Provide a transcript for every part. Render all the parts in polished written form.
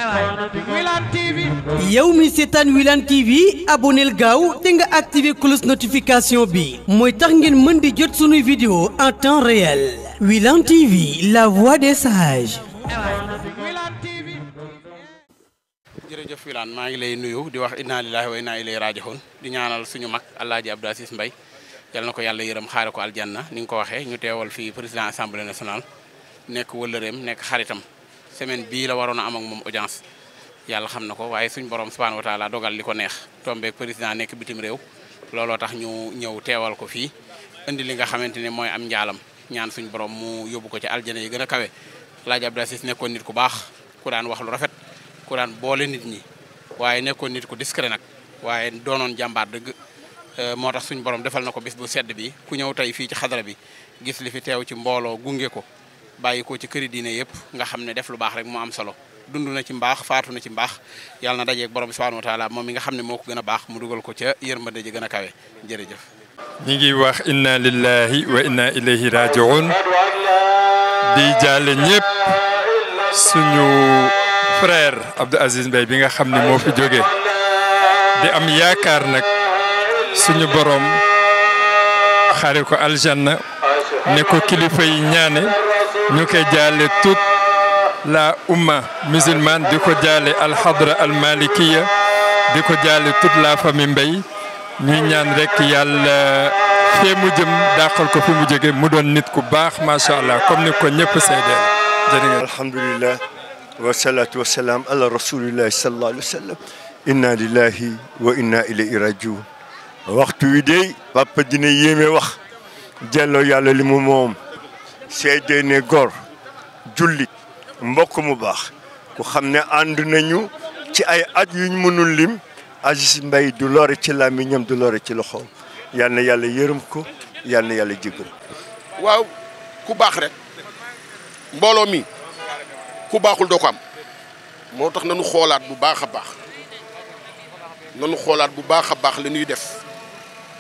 Wilane TV. yow mi seetaan Wilane TV aboneel gaaw te nga activé cloche notification bi mooy tax ngeen mën di jot sunuy vidéo en temps réel. Wilane TV, la voix des sages. Wilane TV. jërëjëf Wilane maa ngi lay nuyu di wax inna lillahi wa inna ilayhi raji'un di ñaanal suñu mag Alaaji Abdou Aziz Mbaye yal na ko yàlla yërëm xaare ko aljanna ni nga ko waxee ñu teewal fii président assemblée nationale nekk wëllëreem nekk xaritam semaine bii la waroon a am ak moom audience yàlla xam na ko waaye suñ borom subhanahu wa taala dogal li ko neex tombeek président nekk bitim réew looloo tax ñu ñëw teewal ko fii indi li nga xamante ne mooy am njaalam ñaan suñ borom mu yóbbu ko ci aljana yi gën a kawe. Alaaji Abdou Aziz nekkoon nit ku baax ku daan wax lu rafet ku daan boole nit ñi waaye nekkoon nit ku discret nag waaye doonoon jàmbaar dëgg moo tax suñ borom defal na ko bis bu sedd bi ku ñëw tey fii ci xadara bi gis li fi teew ci mbooloo gunge ko bàyyi ko ci këri diine yëpp nga xam ne def lu baax rek mu am solo dund na ci mbaax faatu na ci mbaax yàlla na dajeeg borom subhanahu wa taala moom mi nga xam ne moo ko gën a baax mu dugal ko ca yërmande ji gën a kawe jërëjëf. ñi ngi wax inna lillahi wa inna ilayhi raji'un di jaale ñëpp suñu frère Abdou Aziz Mbaye bi nga xam ne moo fi jóge di am yaakaar nag suñu borom xare ko aljanna ne ko kilifa yi ñaane ñu koy jaale toute la umma musulmane di ko jaale alxadra almalikiya di ko jaale toute la famille Mbaye ñuy ñaan rek yàlla fee mu jëm dàqal ko fi mu jóge mu doon nit ku baax macha allah comme ni ko ñëpp seedeel jërë ngeen. alhamdulillah wasalaatu wasalaam ala rasulillahi sallallahu alayhi wa sallam inna lillahi wa inna ilayhi rajiun waxtu wi dey papa dina yéeme wax jelloo yàlla li mu moom seede ne góor jullit mbokk mu baax ku xam ne ànd nañu ci ay at yuñ mënul lim Aziz Mbaye du lore ci làmmiñam du lore ci loxoom yal na yàlla yërëm ko yal na yàlla jégal. waaw ku baax rek mbooloo mi ku baaxul doo ko am moo tax nañu xoolaat bu baax a baax nañu xoolaat bu baax a baax li ñuy def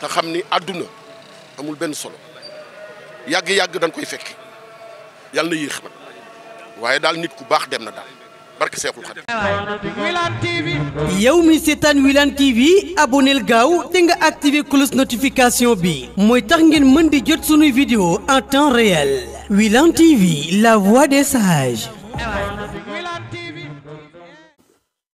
te xam ni àdduna amul benn solo yàgg-yàgg dañ koy fekk yàlla na yéex nag waaye daal nit ku baax dem na daal barke Seexul Xadiim. Wilane TV. yow mi seetaan Wilane TV aboneel gaaw te nga activé cloche notification bi mooy tax ngeen mën di jot sunuy vidéo en temps réel. Wilane TV, la voix des sages.